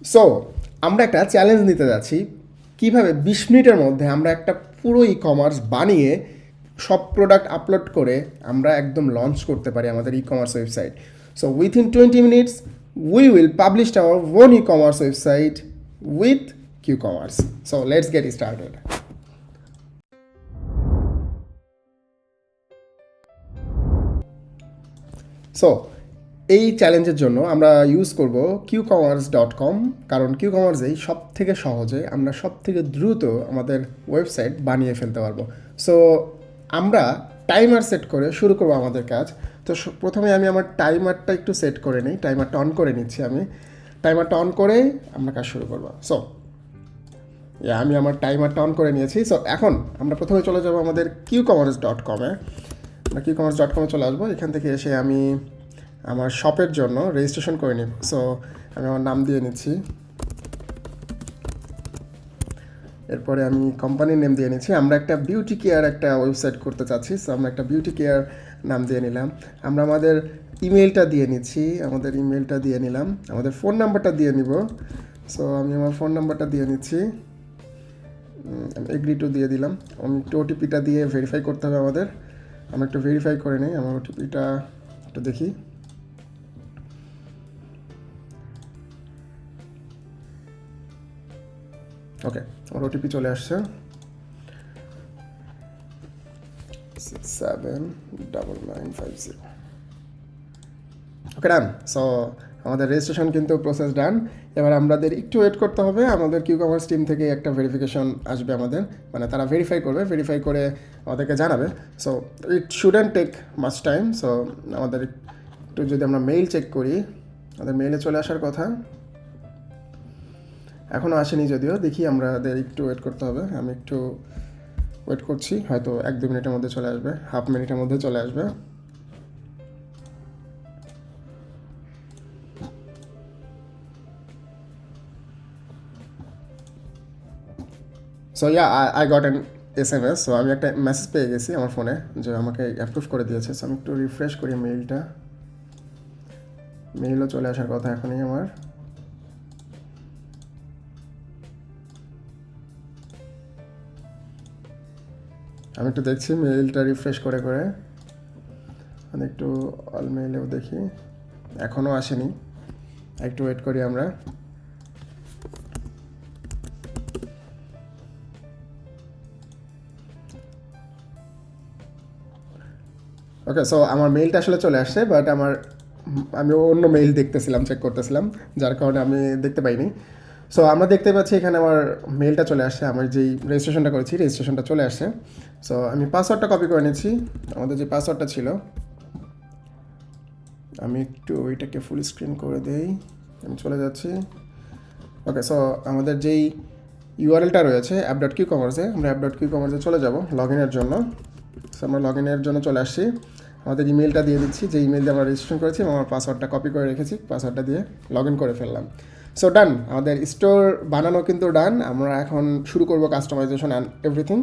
So আমরা একটা challenge নিতে যাচ্ছি, কিভাবে 20 মিনিটের মধ্যে আমরা একটা পুরো ই কমার্স বানিয়ে সব প্রোডাক্ট আপলোড করে আমরা একদম লঞ্চ করতে পারি আমাদের e commerce website. So within 20 minutes we will publish our own e commerce website with Q commerce. So let's get started. So এই চ্যালেঞ্জের জন্য আমরা ইউজ করব qcommerce.com, কারণ কিউকমার্সেই সব থেকে সহজে আমরা সব থেকে দ্রুত আমাদের ওয়েবসাইট বানিয়ে ফেলতে পারবো। সো আমরা টাইমার সেট করে শুরু করব আমাদের কাজ। তো প্রথমে আমি আমার টাইমারটা একটু সেট করে নিই, টাইমারটা অন করে নিচ্ছি। আমি টাইমারটা অন করে আমরা কাজ শুরু করব। সো আমি আমার টাইমারটা অন করে নিয়েছি। সো এখন আমরা প্রথমে চলে যাব আমাদের qcommerce.com-এ। আমরা qcommerce.com-এ চলে আসবো। এখান থেকে এসে আমি আমার শপের জন্য রেজিস্ট্রেশন করে নিব। সো আমি আমার নাম দিয়ে নিচ্ছি, এরপরে আমি কোম্পানির নেম দিয়ে নিচ্ছি। আমরা একটা বিউটি কেয়ার একটা ওয়েবসাইট করতে চাচ্ছি, সো আমরা একটা বিউটি কেয়ার নাম দিয়ে নিলাম। আমরা আমাদের ইমেলটা দিয়ে নিচ্ছি, আমাদের ইমেলটা দিয়ে নিলাম। আমাদের ফোন নাম্বারটা দিয়ে নিব। সো আমি আমার ফোন নাম্বারটা দিয়ে নিচ্ছি, এগ্রি টু দিয়ে দিলাম। আমি একটু ওটিপিটা দিয়ে ভেরিফাই করতে হবে আমাদের। আমরা একটু ভেরিফাই করে নিই, আমার ওটিপিটা একটু দেখি। ওকে, আমার ওটিপি চলে আসছে 679950। ওকে, ডান। সো আমাদের রেজিস্ট্রেশন কিন্তু প্রসেস ডান। এবার আমাদের একটু ওয়েট করতে হবে, আমাদের কিউকমার্স টিম থেকে একটা ভেরিফিকেশন আসবে আমাদের, মানে তারা ভেরিফাই করবে, ভেরিফাই করে আমাদেরকে জানাবে। So it shouldn't take much time. So আমাদের একটু যদি আমরা মেইল চেক করি, আমাদের মেইলে চলে আসার কথা, এখনও আসেনি যদিও। দেখি, আমাদের একটু ওয়েট করতে হবে। আমি একটু ওয়েট করছি, হয়তো 1-2 মিনিটের মধ্যে চলে আসবে, হাফ মিনিটের মধ্যে চলে আসবে। So I got an SMS। So আমি একটা মেসেজ পেয়ে গেছি আমার ফোনে যে আমাকে অ্যাপ্রুভ করে দিয়েছে। সো আমি একটু রিফ্রেশ করি মেইলটা, মেইলও চলে আসার কথা এখনই আমার। আমি একটু দেখছি মেইলটা রিফ্রেশ করে করে, আমি একটু অল মেইলেও দেখি, এখনও আসেনি। একটু ওয়েট করি আমরা। ওকে, সো আমার মেইলটা আসলে চলে আসছে, বাট আমি অন্য মেইল দেখতেছিলাম, চেক করতেছিলাম, যার কারণে আমি দেখতে পাইনি। সো আমরা দেখতে পাচ্ছি এখানে আমার মেইলটা চলে আসছে, আমার যেই রেজিস্ট্রেশনটা করেছি রেজিস্ট্রেশনটা চলে আসছে। সো আমি পাসওয়ার্ডটা কপি করে নিচ্ছি, আমাদের যে পাসওয়ার্ডটা ছিল। আমি একটু ওইটাকে ফুল স্ক্রিন করে দেই, আমি চলে যাচ্ছি। ওকে, সো আমাদের যেই ইউআরএলটা রয়েছে app.qcommerce, আমরা app.qcommerce চলে যাব লগ ইনের জন্য। সো আমরা লগ ইনের জন্য চলে আসছি, আমাদের ইমেলটা দিয়ে দিচ্ছি, যে ইমেল দিয়ে আমরা রেজিস্ট্রেশন করেছি, আমার পাসওয়ার্ডটা কপি করে রেখেছি, পাসওয়ার্ডটা দিয়ে লগ ইন করে ফেললাম। সো ডান, আমাদের স্টোর বানানো কিন্তু ডান। আমরা এখন শুরু করব কাস্টমাইজেশন অ্যান্ড এভরিথিং।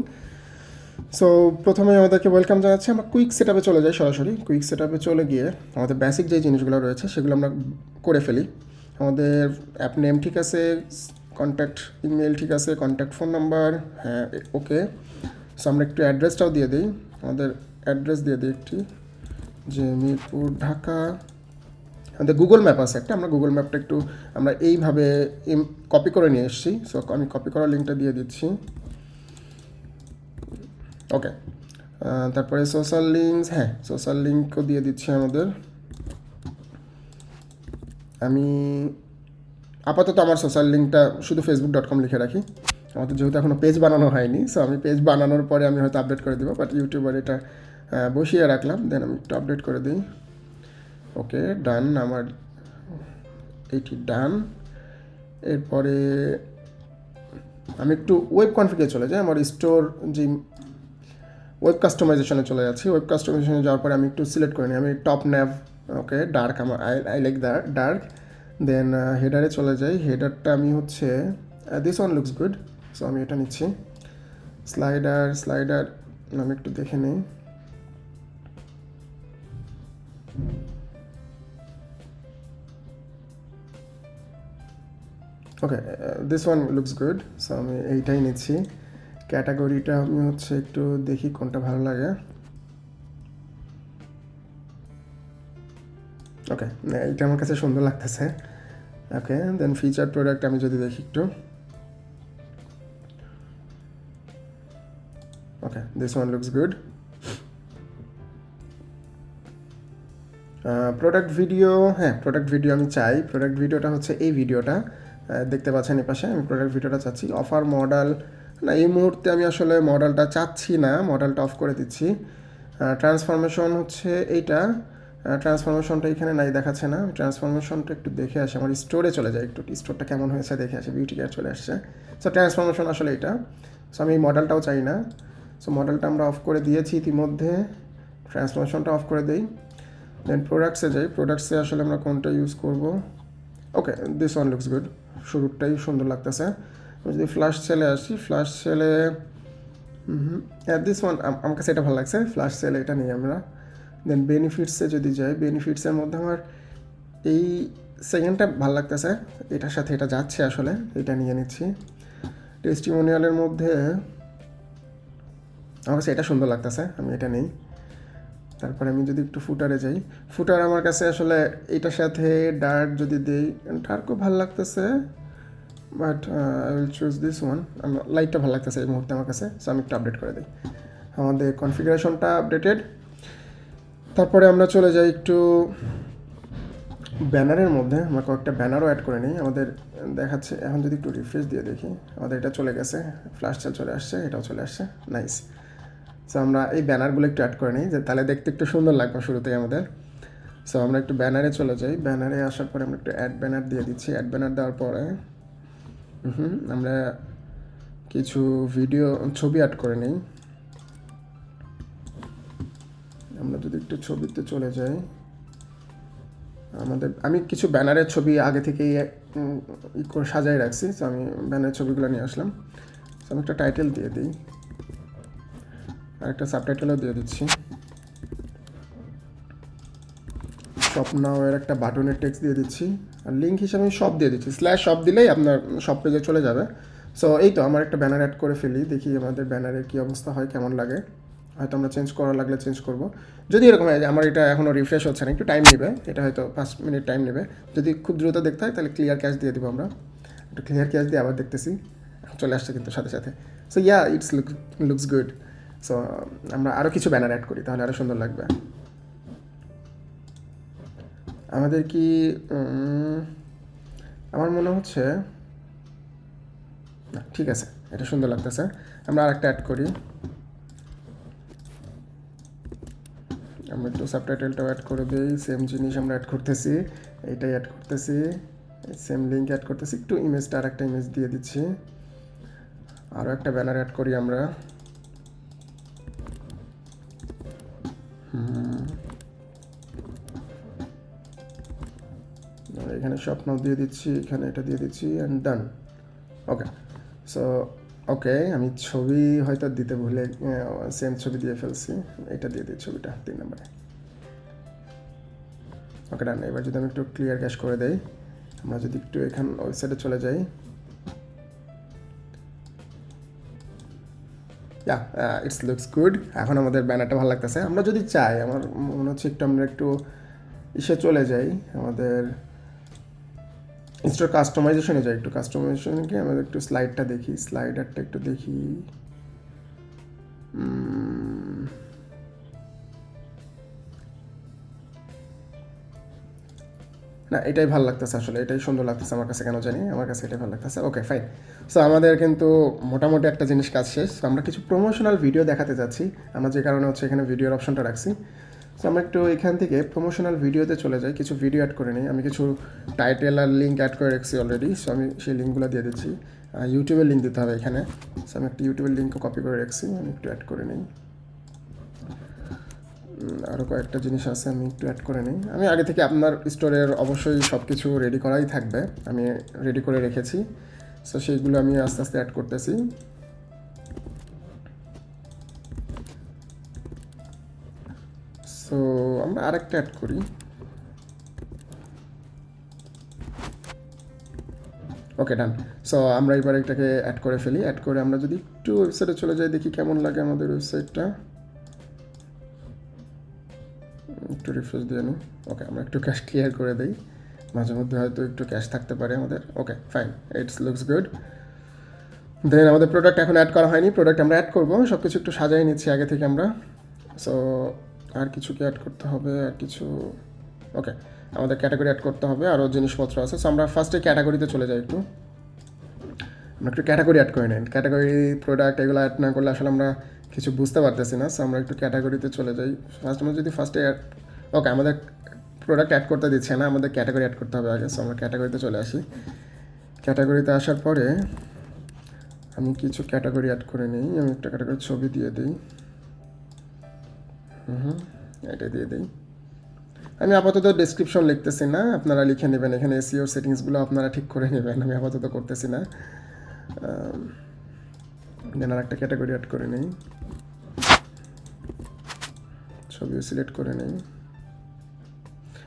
সো প্রথমে আমাদেরকে ওয়েলকাম জানাচ্ছি, আমরা কুইক সেটআপে চলে যাই সরাসরি। কুইক সেটআপে চলে গিয়ে আমাদের বেসিক যে জিনিসগুলো রয়েছে সেগুলো আমরা করে ফেলি। আমাদের অ্যাপ নেম ঠিক আছে, কন্ট্যাক্ট ইমেল ঠিক আছে, কন্ট্যাক্ট ফোন নাম্বার, হ্যাঁ ওকে। সো আমরা একটু অ্যাড্রেসটাও দিয়ে দিই, আমাদের অ্যাড্রেস দিয়ে দিই একটি, যে মিরপুর ঢাকা। আমাদের গুগল ম্যাপ আছে একটা, আমরা গুগল ম্যাপটা একটু আমরা এইভাবে কপি করে নিয়ে এসেছি। সো আমি কপি করার লিঙ্কটা দিয়ে দিচ্ছি। ওকে, তারপরে সোশ্যাল লিঙ্কস, হ্যাঁ সোশ্যাল লিঙ্কও দিয়ে দিচ্ছি আমাদের। আমি আপাতত আমার সোশ্যাল লিঙ্কটা শুধু facebook.com লিখে রাখি, আমাদের যেহেতু এখনও পেজ বানানো হয়নি। সো আমি পেজ বানানোর পরে আমি হয়তো আপডেট করে দেবো, বাট ইউটিউবার এটা বসিয়ে রাখলাম, দেন আমি একটু আপডেট করে দিই। ওকে, ডান, আমার এইটি ডান। এরপরে আমি একটু ওয়েব কনফিগে চলে যাই, আমার স্টোর যে ওয়েব কাস্টমাইজেশনে চলে যাচ্ছি। ওয়েব কাস্টমাইজেশনে যাওয়ার পরে আমি একটু সিলেক্ট করে নিই, আমি টপ ন্যাভ, ওকে ডার্ক, আমার আই লাইক ডার্ক। দেন হেডারে চলে যাই, হেডারটা আমি হচ্ছে this one looks good, so আমি এটা নিচ্ছি। স্লাইডার আমি একটু দেখে নিই। Okay, this one looks good. So আমি এইটাই নিচ্ছি। ক্যাটাগরিটা আমি হচ্ছে একটু দেখি কোনটা ভালো লাগে। ওকে, এইটা আমার কাছে সুন্দর লাগতেছে। ওকে, দেন ফিচার প্রোডাক্ট আমি যদি দেখি একটু। Okay, this one looks good. Product video, হ্যাঁ প্রোডাক্ট ভিডিও আমি চাই। প্রোডাক্ট ভিডিওটা হচ্ছে এই ভিডিওটা দেখতে পাচ্ছেন এই পাশে, আমি প্রোডাক্ট ভিডিওটা চাচ্ছি। অফার মডেল না, এই মুহূর্তে আমি আসলে মডেলটা চাচ্ছি না, মডেলটা অফ করে দিচ্ছি। ট্রান্সফরমেশন হচ্ছে এইটা, ট্রান্সফরমেশনটা এখানে নাই, দেখাচ্ছে না। ট্রান্সফরমেশনটা একটু দেখে আসি, আমার স্টোরে চলে যায়, একটু স্টোরটা কেমন হয়েছে দেখে আসি। বিউটি কেয়ার চলে আসছে। সো ট্রান্সফরমেশন আসলে এটা। সো আমি এই মডেলটাও চাই না। সো মডেলটা আমরা অফ করে দিয়েছি ইতিমধ্যে, ট্রান্সফরমেশনটা অফ করে দিই। দেন প্রোডাক্টসে যাই, প্রোডাক্টসে আসলে আমরা কোনটা ইউজ করব। ওকে, দিস ওয়ান লুকস গুড, শুরুটাই সুন্দর লাগতেছে। যদি ফ্ল্যাশ সেলে আসি, ফ্ল্যাশ সেলে দিস ওয়ান আমার কাছে এটা ভালো লাগছে, ফ্ল্যাশ সেলে এটা নিই আমরা। দেন বেনিফিটসে যদি যাই, বেনিফিটসের মধ্যে আমার এই সেকেন্ডটা ভালো লাগতেছে, এটার সাথে এটা যাচ্ছে আসলে, এটা নিয়ে নিচ্ছি। টেস্টিমোনিয়ালের মধ্যে আমার কাছে এটা সুন্দর লাগতেছে, আমি এটা নেই। তারপরে আমি যদি একটু ফুটারে যাই, ফুটার আমার কাছে আসলে এটার সাথে ডার্ক যদি দিই, ডার্কও ভালো লাগতেছে, but I will choose this one. লাইটটা ভালো লাগতেছে এই মুহূর্তে আমার কাছে, সো আমি একটু আপডেট করে দিই। আমাদের কনফিগারেশনটা আপডেটেড। তারপরে আমরা চলে যাই একটু ব্যানারের মধ্যে, আমরা কয়েকটা ব্যানারও অ্যাড করে নিই। আমাদের দেখাচ্ছে এখন, যদি একটু রিফ্রেশ দিয়ে দেখি, আমাদের এটা চলে গেছে, ফ্ল্যাশ সেল চলে আসছে, এটাও চলে আসছে, নাইস। সো আমরা এই ব্যানারগুলো একটু অ্যাড করে নিই, যে তাহলে দেখতে একটু সুন্দর লাগবে শুরুতেই আমাদের। সো আমরা একটু ব্যানারে চলে যাই, ব্যানারে আসার পরে আমরা একটু অ্যাড ব্যানার দিয়ে দিচ্ছি। অ্যাড ব্যানার দেওয়ার পরে আমরা কিছু ভিডিও ছবি অ্যাড করে নিই। আমরা যদি একটু ছবিতে চলে যাই, আমি কিছু ব্যানারের ছবি আগে থেকেই করে সাজাই রাখছি। সো আমি ব্যানারের ছবিগুলো নিয়ে আসলাম। সো আমি একটা টাইটেল দিয়ে দিই, আর একটা সাবটাইটেলও দিয়ে দিচ্ছি। শপ নাও এর একটা বাটনের টেক্সট দিয়ে দিচ্ছি, আর লিঙ্ক হিসাবে আমি শপ দিয়ে দিচ্ছি। স্ল্যাশ শপ দিলেই আপনার শপ পেজে চলে যাবে। সো এই তো আমার একটা ব্যানার অ্যাড করে ফেলি, দেখি আমাদের ব্যানারের কী অবস্থা হয়, কেমন লাগে। হয়তো আমরা চেঞ্জ করা লাগলে চেঞ্জ করব। যদি এরকম হয় যে আমার এটা এখনও রিফ্রেশ হচ্ছে না, একটু টাইম নেবে, এটা হয়তো 5 মিনিট টাইম নেবে। যদি খুব দ্রুত দেখতে হয় তাহলে ক্লিয়ার ক্যাশ দিয়ে দেবো আমরা। একটু ক্লিয়ার ক্যাশ দিয়ে আবার দেখতেছি, চলে আসছে কিন্তু সাথে সাথে। So yeah, it's looks good. So আমরা আরও কিছু ব্যানার অ্যাড করি, তাহলে আরও সুন্দর লাগবে। আমাদের কি আমার মনে হচ্ছে না, ঠিক আছে, এটা সুন্দর লাগতেছে। আমরা আরেকটা অ্যাড করি, আমরা একটু সাবটাইটেলটাও অ্যাড করে দিই। সেম জিনিস আমরা অ্যাড করতেছি, এইটাই অ্যাড করতেছি, সেম লিঙ্ক অ্যাড করতেছি। একটু ইমেজটা আর একটা ইমেজ দিয়ে দিচ্ছি। আরও একটা ব্যানার অ্যাড করি আমরা। এখানে স্বপ্ন দিয়ে দিচ্ছি, এখানে এটা দিয়ে দিচ্ছি, and done. Okay, so okay, আমি ছবি হয়তো দিতে ভুলে সেম ছবি দিয়ে ফেলছি, এটা দিয়ে দিই ছবিটা 3 নম্বরে। ওকে, ডান। এবার যদি আমি একটু ক্লিয়ার ক্যাশ করে দেই, আমরা যদি একটু এখান ওয়েবসাইটে চলে যাই, ইটস লুকস গুড। এখন আমাদের ব্যানারটা ভালো লাগতেছে। আমরা যদি চাই, আমার মনে হচ্ছে একটু আমরা একটু চলে যাই, আমাদের ইনস্টল কাস্টমাইজেশনে যাই, একটু কাস্টমাইজেশনে গিয়ে আমাদের একটু স্লাইডটা দেখি, স্লাইডারটা একটু দেখি। না, এটাই ভালো লাগতেছে আসলে, এটাই সুন্দর লাগতেছে আমার কাছে, কেন জানি আমার কাছে এটাই ভালো লাগতেছে। ওকে, ফাইন। সো আমাদের কিন্তু মোটামুটি একটা জিনিস কাজ শেষ। সো আমরা কিছু প্রমোশনাল ভিডিও দেখাতে যাচ্ছি, আমরা যে কারণে হচ্ছে এখানে ভিডিওর অপশনটা রাখছি। সো আমরা একটু এখান থেকে প্রমোশনাল ভিডিওতে চলে যাই, কিছু ভিডিও অ্যাড করে নিই। আমি কিছু টাইটেল আর লিঙ্ক অ্যাড করে রাখছি অলরেডি, সো আমি সেই লিঙ্কগুলো দিয়ে দিচ্ছি। ইউটিউবের লিঙ্ক দিতে হবে এখানে, সো আমি একটা ইউটিউবের লিঙ্কও কপি করে রাখছি, আমি একটু অ্যাড করে নিই। আরও কয়েকটা জিনিস আছে, আমি একটু অ্যাড করে নিই। আমি আগে থেকে আপনার স্টোরের অবশ্যই সব কিছু রেডি করাই থাকবে, আমি রেডি করে রেখেছি। সো সেইগুলো আমি আস্তে আস্তে অ্যাড করতেছি। সো আমরা আরেকটা অ্যাড করি, ওকে ডান। সো আমরা এবার এটাকে অ্যাড করে ফেলি। অ্যাড করে আমরা যদি একটু ওয়েবসাইটে চলে যাই দেখি কেমন লাগে আমাদের ওয়েবসাইটটা। একটু রিফ্রেশ দিয়ে নিই। ওকে, আমরা একটু ক্যাশ ক্লিয়ার করে দিই, মাঝে মধ্যে হয়তো একটু ক্যাশ থাকতে পারে আমাদের। Okay fine, it's looks good. Then আমাদের প্রোডাক্ট এখন অ্যাড করা হয়নি, প্রোডাক্ট আমরা অ্যাড করবো। সব কিছু একটু সাজাই নিচ্ছি আগে থেকে আমরা। সো আর কিছু কি অ্যাড করতে হবে? আর কিছু, ওকে আমাদের ক্যাটাগরি অ্যাড করতে হবে, আরও জিনিসপত্র আছে। সো আমরা ফার্স্টে ক্যাটাগরিতে চলে যাই একটু। আমরা একটু ক্যাটাগরি অ্যাড করে নিন। ক্যাটাগরি প্রোডাক্ট এগুলো অ্যাড না করলে আসলে আমরা কিছু বুঝতে পারতেছি না। সো আমরা একটু ক্যাটাগরিতে চলে যাই। আমরা যদি ফার্স্টে ওকে আমাদের প্রোডাক্ট অ্যাড করতে দিচ্ছে না, আমাদের ক্যাটাগরি অ্যাড করতে হবে আগে। সো আমরা ক্যাটাগরিতে চলে আসি। ক্যাটাগরিতে আসার পরে আমি কিছু ক্যাটাগরি অ্যাড করে নিই। আমি একটা ক্যাটাগরি ছবি দিয়ে দিই। এটা দিয়ে দিই। আমি আপাতত ডেসক্রিপশন লিখতেছি না, আপনারা লিখে নেবেন। এখানে এসইও সেটিংসগুলো আপনারা ঠিক করে নেবেন, আমি আপাতত করতেছি না। দেন আর একটা ক্যাটাগরি অ্যাড করে নিই, ছবিও সিলেক্ট করে নিই।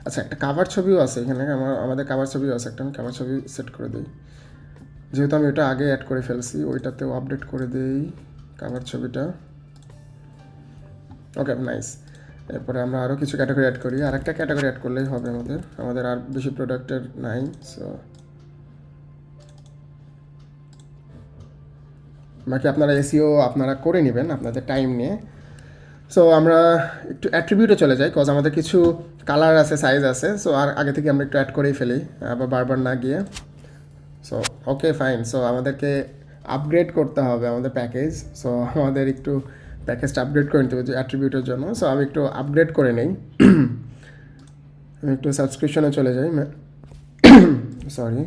আচ্ছা, একটা কাভার ছবিও আছে এখানে, আমাদের কাভার ছবিও আছে একটা। আমি কাভার ছবি সেট করে দিই, যেহেতু আমি ওটা আগে অ্যাড করে ফেলছি। ওইটাতেও আপডেট করে দিই কাভার ছবিটা। Okay nice. এরপরে আমরা আরও কিছু ক্যাটাগরি অ্যাড করি। আর একটা ক্যাটাগরি অ্যাড করলেই হবে আমাদের আর বেশি প্রোডাক্টের নাই। সো বাকি আপনারা এসইও আপনারা করে নেবেন আপনাদের টাইম নিয়ে। সো আমরা একটু অ্যাট্রিবিউটে চলে যাই, কজ আমাদের কিছু কালার আছে, সাইজ আছে। সো আর আগে থেকে আমরা একটু অ্যাড করেই ফেলি, আবার বারবার না গিয়ে। So okay fine. সো আমাদেরকে আপগ্রেড করতে হবে আমাদের প্যাকেজ। সো আমাদের একটু প্যাকেজটা আপগ্রেড করে নিতে হবে অ্যাট্রিবিউটের জন্য। সো আমি একটু আপগ্রেড করে নেই। আমি একটু সাবস্ক্রিপশনে চলে যাই, সরি।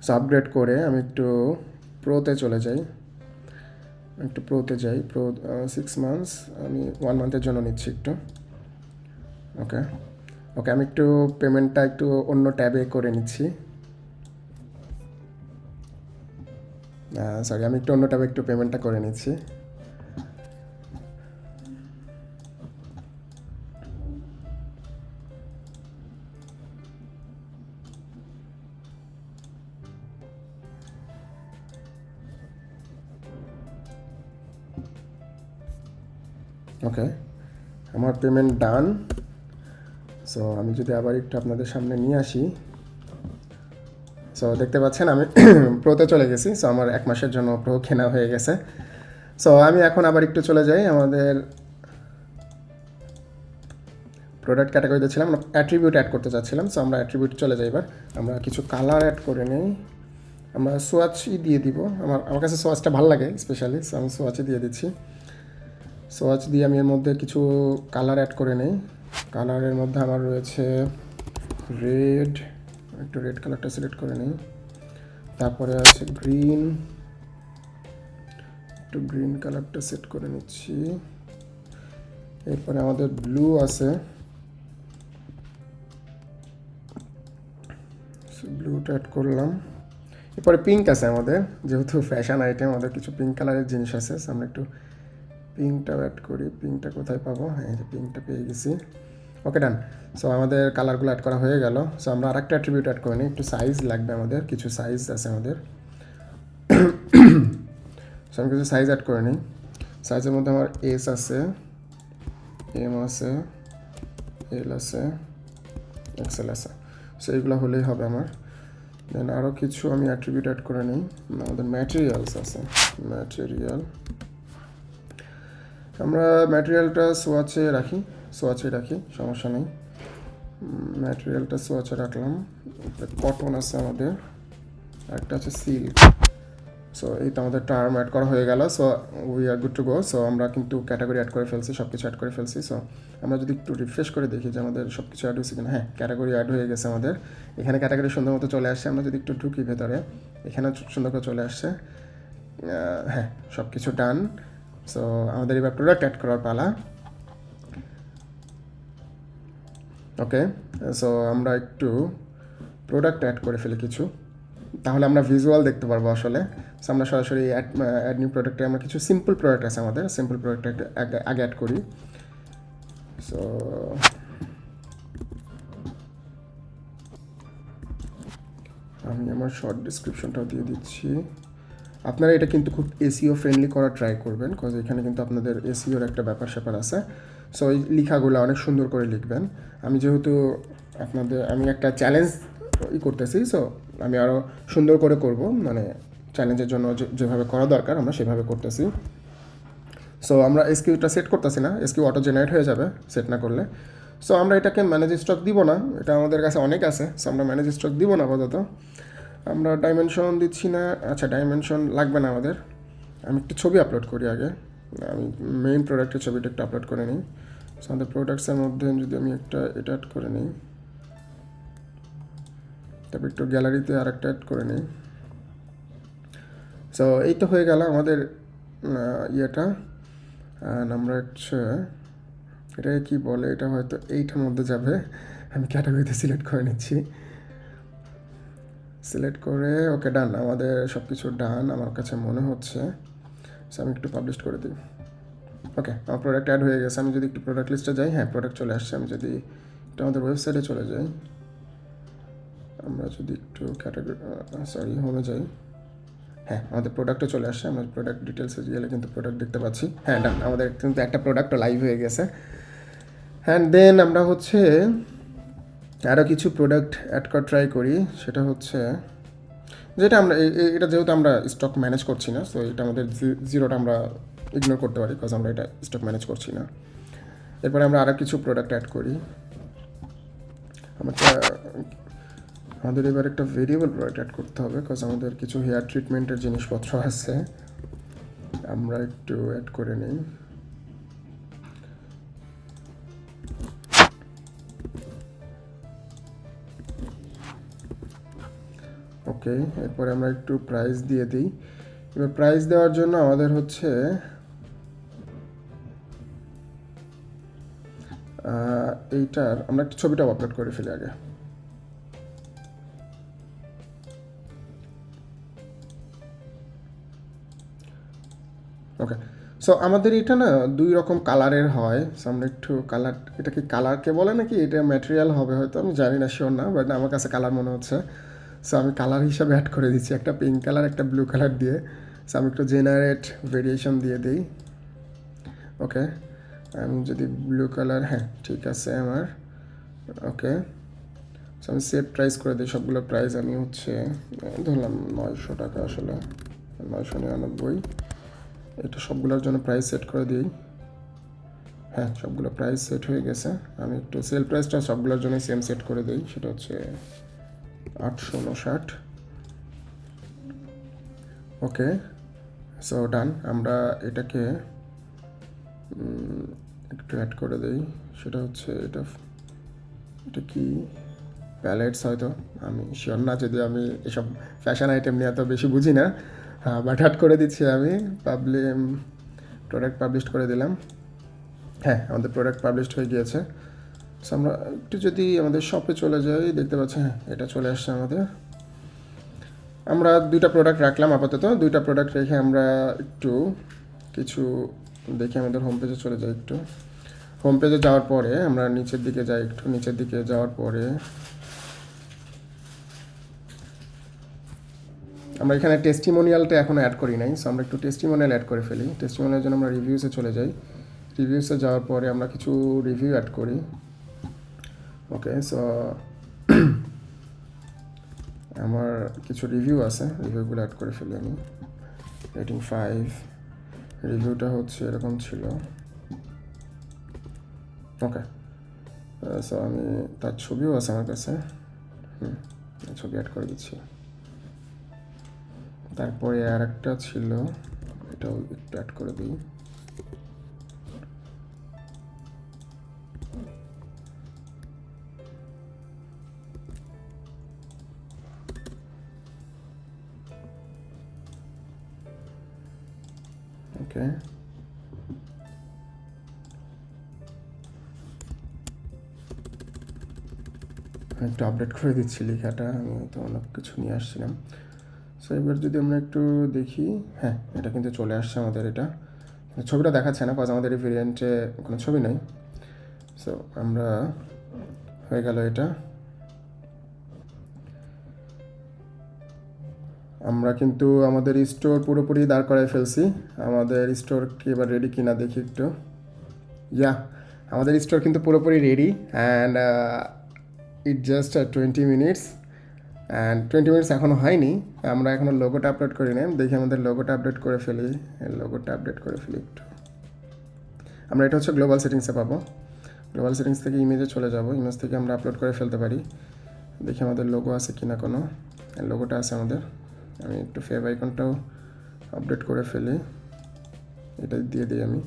সো আপগ্রেড করে আমি একটু প্রোতে চলে যাই। একটু প্রোতে যাই। প্রো 6 মান্থস, আমি 1 মান্থের জন্য নিচ্ছি একটু। ওকে ওকে, আমি একটু পেমেন্টটা একটু অন্য ট্যাবে করে নিচ্ছি। সরি, আমি একটু অন্য ট্যাবে একটু পেমেন্টটা করে নিচ্ছি। ওকে, আমার পেমেন্ট ডান। সো আমি যদি আবার একটু আপনাদের সামনে নিয়ে আসি। সো দেখতে পাচ্ছেন আমি প্রোতে চলে গেছি। সো আমার 1 মাসের জন্য প্রো কেনা হয়ে গেছে। সো আমি এখন আবার একটু চলে যাই আমাদের প্রোডাক্ট ক্যাটাগরিতে ছিলাম, অ্যাট্রিবিউট অ্যাড করতে চাচ্ছিলাম। সো আমরা অ্যাট্রিবিউট চলে যাই। এবার আমরা কিছু কালার অ্যাড করে নিই। আমরা সোয়াচই দিয়ে দিব। আমার কাছে সোয়াচটা ভালো লাগে স্পেশালি। সো আমি সোয়াচই দিয়ে দিচ্ছি। সোয়াচ দিয়ে আমি এর মধ্যে কিছু কালার অ্যাড করে নিই। কালারের মধ্যে আমার রয়েছে রেড, একটু রেড কালারটা সিলেক্ট করে নিই। তারপরে আছে গ্রিন, একটু গ্রিন কালারটা সেট করে নিচ্ছি। এরপরে আমাদের ব্লু আছে, ব্লুটা অ্যাড করলাম। এরপরে পিঙ্ক আছে আমাদের, যেহেতু ফ্যাশন আইটেম আমাদের কিছু পিঙ্ক কালারের জিনিস আছে। আমরা একটু পিঙ্কটাও অ্যাড করি। পিঙ্কটা কোথায় পাবো? হ্যাঁ, এই যে পিঙ্কটা পেয়ে গেছি। ওকে ডান। সো আমাদের কালারগুলো অ্যাড করা হয়ে গেল। সো আমরা আরেকটা অ্যাট্রিবিউট অ্যাড করে নিই। একটু সাইজ লাগবে আমাদের, কিছু সাইজ আছে আমাদের। সো আমি কিছু সাইজ অ্যাড করে নিই। সাইজের মধ্যে আমার এস আছে, এম আছে, এল আছে, এক্সেল আছে। সো এইগুলো হলেই হবে আমার। দেন আরও কিছু আমি অ্যাট্রিবিউট অ্যাড করে নিই। আমাদের ম্যাটেরিয়ালস আছে, ম্যাটেরিয়াল। আমরা ম্যাটেরিয়ালটা সোয়াচে রাখি, সমস্যা নেই। ম্যাটেরিয়ালটা সোয়াচে রাখলাম। কটন আছে আমাদের, একটা আছে সিল্ক। সো এই তো আমাদের টার্ম অ্যাড করা হয়ে গেল। So we are good to go. So আমরা কিন্তু ক্যাটাগরি অ্যাড করে ফেলছি, সব কিছু অ্যাড করে ফেলছি। সো আমরা যদি একটু রিফ্রেশ করে দেখি যে আমাদের সব কিছু অ্যাড হয়েছে কিনা। হ্যাঁ, ক্যাটাগরি অ্যাড হয়ে গেছে আমাদের। এখানে ক্যাটাগরি সুন্দর মতো চলে আসছে। আমরা যদি একটু ঢুকি ভেতরে, এখানে সুন্দর করে চলে আসছে। হ্যাঁ, সব কিছু ডান। সো আমাদের এবার প্রোডাক্ট অ্যাড করার পালা। ওকে, সো আমরা একটু প্রোডাক্ট অ্যাড করে ফেলি কিছু, তাহলে আমরা ভিজুয়াল দেখতে পারবো আসলে। সো আমরা সরাসরি অ্যাড নিউ প্রোডাক্টে আমরা কিছু সিম্পল প্রোডাক্ট আছে আমাদের, সিম্পল প্রোডাক্ট আগে অ্যাড করি। সো আমি আমার শর্ট ডিসক্রিপশনটাও দিয়ে দিচ্ছি। আপনারা এটা কিন্তু খুব এসইও ফ্রেন্ডলি করা ট্রাই করবেন, কজ এখানে কিন্তু আপনাদের এসইওর একটা ব্যাপার স্যাপার আছে। সো এই লেখাগুলো অনেক সুন্দর করে লিখবেন। আমি যেহেতু আমি একটা চ্যালেঞ্জ করতেছি, সো আমি আরও সুন্দর করে করব, মানে চ্যালেঞ্জের জন্য যেভাবে করা দরকার আমরা সেভাবে করতেছি। সো আমরা এসকিউটা সেট করতেছি না, এসকিউ অটো জেনারেট হয়ে যাবে সেট না করলে। সো আমরা এটাকে ম্যানেজ স্টক দিব না, এটা আমাদের কাছে অনেক আছে, সো আমরা ম্যানেজ স্টক দিব না আপাতত। আমরা ডাইমেনশন দিচ্ছি না, আচ্ছা ডাইমেনশন লাগবে না আমাদের। আমি একটু ছবি আপলোড করি আগে, আমি মেইন প্রোডাক্টের ছবিটা একটু আপলোড করে নিই। সো আমাদের প্রোডাক্টসের মধ্যে যদি আমি এটা অ্যাড করে নিই, তারপর একটু গ্যালারিতে আর একটা অ্যাড করে নিই। সো এই তো হয়ে গেল আমাদের ইয়েটা। আমরা হচ্ছে এটাকে কী বলে, এটা হয়তো এইটার মধ্যে যাবে। আমি ক্যাটাগরিতে সিলেক্ট করে নিচ্ছি, সিলেক্ট করে ওকে ডান। আমাদের সব কিছু ডান আমার কাছে মনে হচ্ছে। সো আমি একটু পাবলিশ করে দিই। ওকে, আমার প্রোডাক্ট অ্যাড হয়ে গেছে। আমি যদি একটু প্রোডাক্ট লিস্টে যাই, হ্যাঁ প্রোডাক্ট চলে আসছে। আমি যদি এটা আমাদের ওয়েবসাইটে চলে যাই, আমরা যদি একটু ক্যাটাগরি হোমে যাই, হ্যাঁ আমাদের প্রোডাক্টও চলে আসছে। আমরা প্রোডাক্ট ডিটেলসে গেলে কিন্তু প্রোডাক্ট দেখতে পাচ্ছি। হ্যাঁ ডান, আমাদের কিন্তু একটা প্রোডাক্টও লাইভ হয়ে গেছে। অ্যান্ড দেন আমরা হচ্ছে আরও কিছু প্রোডাক্ট অ্যাড করা ট্রাই করি। সেটা হচ্ছে যেটা আমরা এটা যেহেতু আমরা স্টক ম্যানেজ করছি না, সো এটা আমাদের জিরোটা আমরা ইগনোর করতে পারি, বিকজ আমরা এটা স্টক ম্যানেজ করছি না। এরপরে আমরা আরও কিছু প্রোডাক্ট অ্যাড করি। আমাদের এবার একটা ভেরিয়েবল প্রোডাক্ট অ্যাড করতে হবে, বিকজ আমাদের কিছু হেয়ার ট্রিটমেন্টের জিনিসপত্র আছে, আমরা একটু অ্যাড করে নিই। ওকে, এরপরে আমরা একটু প্রাইস দিয়ে দিই। এবার প্রাইস দেওয়ার জন্য আমাদের হচ্ছে এইটার আমরা একটা ছবিটা আপলোড করে ফেলি আগে। ওকে, সো আমাদের এটা না দুই রকম কালারের হয়। সো আমরা একটু কালার, এটা কি কালারকে বলে নাকি এটা ম্যাটেরিয়াল হবে হয়তো, আমি জানি না, শিওর না, বাট আমার কাছে কালার মনে হচ্ছে। সো আমি কালার হিসাবে অ্যাড করে দিচ্ছি একটা পিঙ্ক কালার, একটা ব্লু কালার দিয়ে। সো আমি একটু জেনারেট ভেরিয়েশন দিয়ে দিই। ওকে, আমি যদি ব্লু কালার, হ্যাঁ ঠিক আছে আমার। ওকে, সো আমি সেট প্রাইস করে দিই। সবগুলো প্রাইস আমি হচ্ছে ধরলাম 900 টাকা, আসলে 999। এটা সবগুলোর জন্য প্রাইস সেট করে দিই। হ্যাঁ সবগুলো প্রাইস সেট হয়ে গেছে। আমি একটু সেল প্রাইসটা সবগুলোর জন্য সেম সেট করে দিই, সেটা হচ্ছে 859। ওকে, সো ডান। আমরা এটাকে একটু অ্যাড করে দিই। সেটা হচ্ছে এটা কি প্যালেটস হয়তো, আমি শিওর না, যদি আমি এসব ফ্যাশন আইটেম নিয়ে এত বেশি বুঝি না। হ্যাঁ, বাট অ্যাড করে দিচ্ছি আমি। প্রোডাক্ট পাবলিশ করে দিলাম। হ্যাঁ আমাদের প্রোডাক্ট পাবলিশড হয়ে গিয়েছে। সো আমরা একটু যদি আমাদের শপে চলে যাই, দেখতে পাচ্ছি হ্যাঁ এটা চলে আসছে আমাদের। আমরা দুইটা প্রোডাক্ট রাখলাম আপাতত। দুইটা প্রোডাক্ট রেখে আমরা একটু কিছু দেখে আমাদের হোম পেজে চলে যাই। একটু হোম পেজে যাওয়ার পরে আমরা নিচের দিকে যাই, একটু নিচের দিকে যাওয়ার পরে আমরা এখানে টেস্টিমোনিয়ালটা এখনও অ্যাড করি নাই। সো আমরা একটু টেস্টিমোনিয়াল অ্যাড করে ফেলি। টেস্টিমোনিয়ালের জন্য আমরা রিভিউসে চলে যাই। রিভিউসে যাওয়ার পরে আমরা কিছু রিভিউ অ্যাড করি। ওকে, সো আমার কিছু রিভিউ আছে, রিভিউগুলো অ্যাড করে ফেলি আমি। রেটিং 5, রিভিউটা হচ্ছে এরকম ছিল। ওকে, সো আমি তার ছবিও আছে আমার কাছে, ছবি অ্যাড করে দিচ্ছি। তারপরে আর একটা ছিল, এটাও একটু অ্যাড করে দিই। ওকে, একটু আপডেট করে দিচ্ছি লেখাটা, আমি তো অনেক কিছু নিয়ে আসছিলাম। সো এবার যদি আমরা একটু দেখি, হ্যাঁ এটা কিন্তু চলে আসছে আমাদের। এটা ছবিটা দেখাচ্ছে না, কজ আমাদের এই ভেরিয়েন্টে কোনো ছবি নেই। সো আমরা হয়ে গেল এটা। আমরা কিন্তু আমাদের স্টোর পুরোপুরি দাঁড় করায় ফেলছি। আমাদের স্টোর কি এবার রেডি কিনা দেখি একটু। ইয়া, আমাদের স্টোর কিন্তু পুরোপুরি ready and it just 20 minutes and 20 minutes এখনও হয়নি। আমরা এখনও লোগোটা আপলোড করি না। দেখি আমাদের লোগোটা আপডেট করে ফেলি। লোগোটা আপডেট করে ফেলি একটু। আমরা এটা হচ্ছে গ্লোবাল সেটিংসে পাবো। গ্লোবাল সেটিংস থেকে ইমেজে চলে যাব। ইমেজ থেকে আমরা আপলোড করে ফেলতে পারি। দেখি আমাদের লোগো আছে কি না কোনো। লোগোটা আছে আমাদের। আমি একটু ফেভ আইকনটাও আপডেট করে ফেলি। এটাই দিয়ে দিই আমি।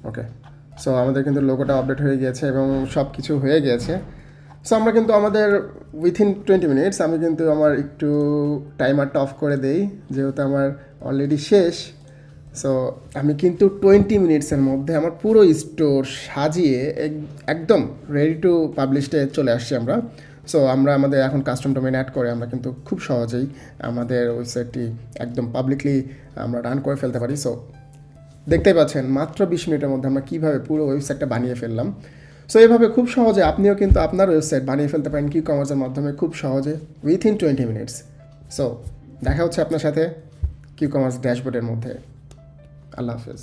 ওকে, সো আমাদের কিন্তু লোগোটা আপডেট হয়ে গিয়েছে এবং সব কিছু হয়ে গিয়েছে। সো আমরা কিন্তু আমাদের উইথিন 20 মিনিটস আমি কিন্তু আমার একটু টাইমারটা অফ করে দেই, যেহেতু আমার অলরেডি শেষ। সো আমি কিন্তু 20 মিনিটসের মধ্যে আমার পুরো স্টোর সাজিয়ে একদম রেডি টু পাবলিশে চলে আসছি আমরা। সো আমরা আমাদের এখন কাস্টম ডোমেইন অ্যাড করে আমরা কিন্তু খুব সহজেই আমাদের ওয়েবসাইটটি একদম পাবলিকলি আমরা রান করে ফেলতে পারি। সো দেখতেই পাচ্ছেন মাত্র 20 মিনিটের মধ্যে আমরা কীভাবে পুরো ওয়েবসাইটটা বানিয়ে ফেললাম। সো এইভাবে খুব সহজে আপনিও কিন্তু আপনার ওয়েবসাইট বানিয়ে ফেলতে পারেন কি কমার্সের মাধ্যমে খুব সহজে উইথিন 20 মিনিটস। সো দেখা হচ্ছে আপনার সাথে কি কমার্স ড্যাশবোর্ডের মধ্যে। আল্লাহ হাফেজ।